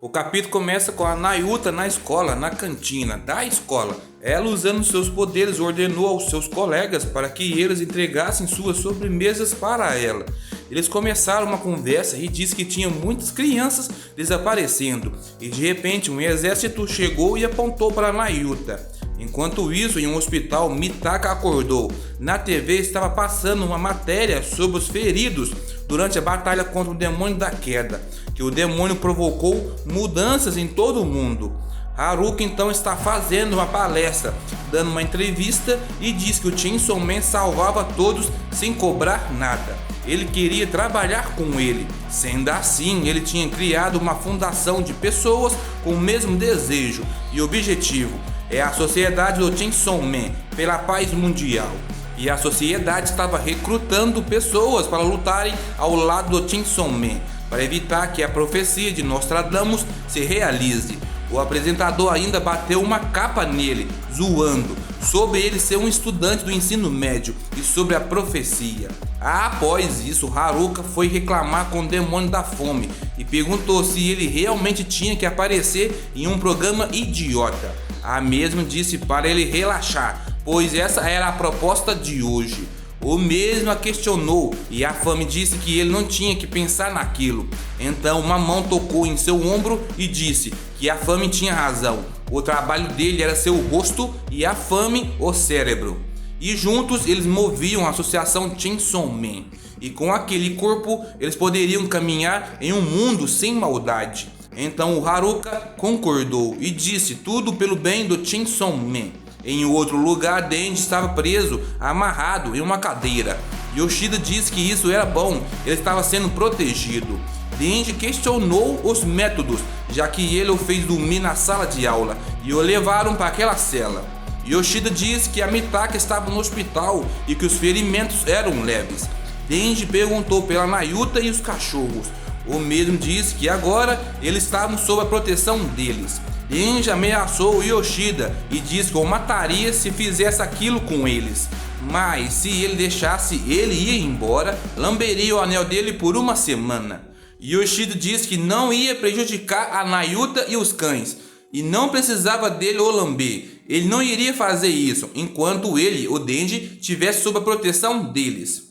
O capítulo começa com a Nayuta na escola, na cantina da escola. Ela, usando seus poderes, ordenou aos seus colegas para que eles entregassem suas sobremesas para ela. Eles começaram uma conversa e disse que tinha muitas crianças desaparecendo. E de repente um exército chegou e apontou para Nayuta. Enquanto isso, em um hospital, Mitaka acordou. Na TV estava passando uma matéria sobre os feridos durante a batalha contra o demônio da queda, que o demônio provocou mudanças em todo o mundo. Haruka então está fazendo uma palestra, dando uma entrevista e diz que o Chainsaw Man salvava todos sem cobrar nada. Ele queria trabalhar com ele. Sendo assim, ele tinha criado uma fundação de pessoas com o mesmo desejo e objetivo. É a Sociedade do Chainsaw Man pela paz mundial. E a sociedade estava recrutando pessoas para lutarem ao lado do Chainsaw Man, para evitar que a profecia de Nostradamus se realize. O apresentador ainda bateu uma capa nele, zoando, sobre ele ser um estudante do ensino médio e sobre a profecia. Após isso, Haruka foi reclamar com o demônio da fome e perguntou se ele realmente tinha que aparecer em um programa idiota. A mesma disse para ele relaxar, pois essa era a proposta de hoje. O mesmo a questionou e a Fame disse que ele não tinha que pensar naquilo. Então uma mão tocou em seu ombro e disse que a Fame tinha razão. O trabalho dele era ser o rosto e a Fame o cérebro. E juntos eles moviam a associação Chainsaw Man. E com aquele corpo eles poderiam caminhar em um mundo sem maldade. Então o Haruka concordou e disse tudo pelo bem do Chainsaw Man. Em outro lugar, Denji estava preso, amarrado em uma cadeira. Yoshida disse que isso era bom, ele estava sendo protegido. Denji questionou os métodos, já que ele o fez dormir na sala de aula e o levaram para aquela cela. Yoshida disse que a Mitaka estava no hospital e que os ferimentos eram leves. Denji perguntou pela Nayuta e os cachorros. O mesmo disse que agora eles estavam sob a proteção deles. Denji ameaçou Yoshida e disse que o mataria se fizesse aquilo com eles. Mas se ele deixasse ele ir embora, lamberia o anel dele por uma semana. Yoshida disse que não ia prejudicar a Nayuta e os cães, e não precisava dele o lamber. Ele não iria fazer isso enquanto ele, o Denji, estivesse sob a proteção deles.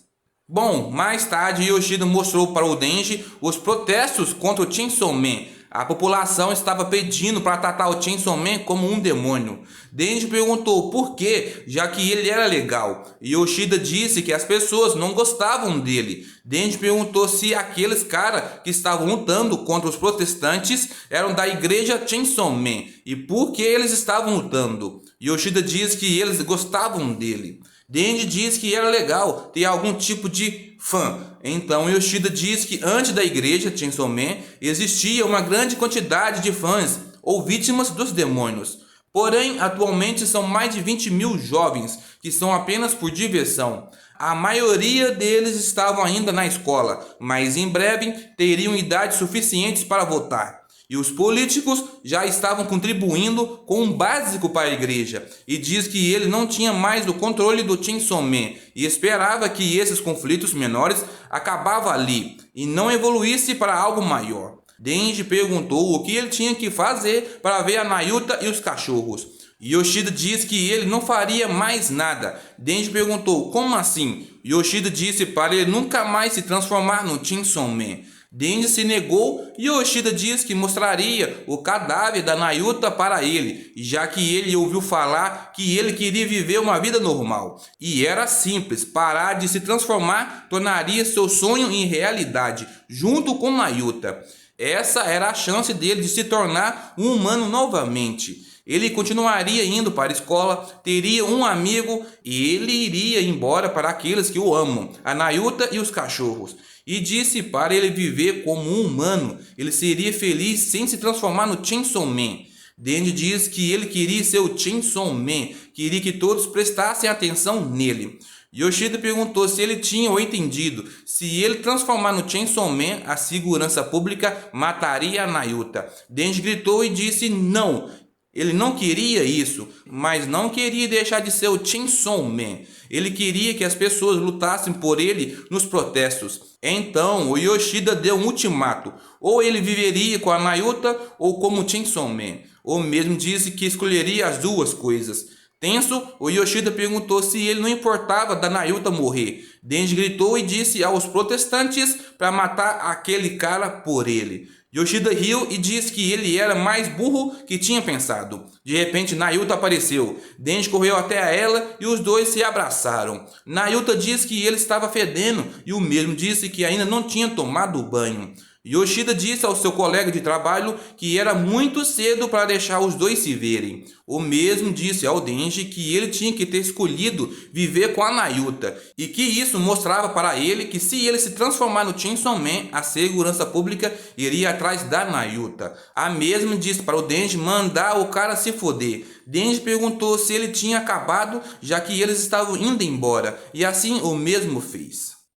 Bom, mais tarde Yoshida mostrou para o Denji os protestos contra o Chainsaw Man. A população estava pedindo para tratar o Chainsaw Man como um demônio. Denji perguntou por quê, já que ele era legal. Yoshida disse que as pessoas não gostavam dele. Denji perguntou se aqueles caras que estavam lutando contra os protestantes eram da igreja Chainsaw Man e por que eles estavam lutando. Yoshida disse que eles gostavam dele. Denji disse que era legal ter algum tipo de fã. Então Yoshida disse que antes da igreja Chainsaw Man existia uma grande quantidade de fãs ou vítimas dos demônios. Porém, atualmente são mais de 20 mil jovens que são apenas por diversão. A maioria deles estavam ainda na escola, mas em breve teriam idade suficiente para votar. E os políticos já estavam contribuindo com um básico para a igreja e diz que ele não tinha mais o controle do Chainsaw Man e esperava que esses conflitos menores acabavam ali e não evoluísse para algo maior. Denji perguntou o que ele tinha que fazer para ver a Nayuta e os cachorros. Yoshida disse que ele não faria mais nada. Denji perguntou como assim? Yoshida disse para ele nunca mais se transformar no Chainsaw Man. Denji se negou e Yoshida disse que mostraria o cadáver da Nayuta para ele, já que ele ouviu falar que ele queria viver uma vida normal. E era simples, parar de se transformar tornaria seu sonho em realidade, junto com Nayuta. Essa era a chance dele de se tornar um humano novamente. Ele continuaria indo para a escola, teria um amigo e ele iria embora para aqueles que o amam, a Nayuta e os cachorros. E disse para ele viver como um humano, ele seria feliz sem se transformar no Chainsaw Man. Denji diz que ele queria ser o Chainsaw Man, queria que todos prestassem atenção nele. Yoshida perguntou se ele tinha o entendido. Se ele transformar no Chainsaw Man, a segurança pública mataria a Nayuta. Denji gritou e disse não. Ele não queria isso, mas não queria deixar de ser o Chainsaw Man. Ele queria que as pessoas lutassem por ele nos protestos. Então, o Yoshida deu um ultimato. Ou ele viveria com a Nayuta ou como Chainsaw Man. Ou mesmo disse que escolheria as duas coisas. Tenso, o Yoshida perguntou se ele não importava da Nayuta morrer. Denji gritou e disse aos protestantes para matar aquele cara por ele. Yoshida riu e disse que ele era mais burro que tinha pensado. De repente, Nayuta apareceu. Denji correu até a ela e os dois se abraçaram. Nayuta disse que ele estava fedendo e o mesmo disse que ainda não tinha tomado banho. Yoshida disse ao seu colega de trabalho que era muito cedo para deixar os dois se verem. O mesmo disse ao Denji que ele tinha que ter escolhido viver com a Nayuta e que isso mostrava para ele que se ele se transformar no Chainsaw Man, a segurança pública iria atrás da Nayuta. A mesma disse para o Denji mandar o cara se foder. Denji perguntou se ele tinha acabado, já que eles estavam indo embora, e assim o mesmo fez.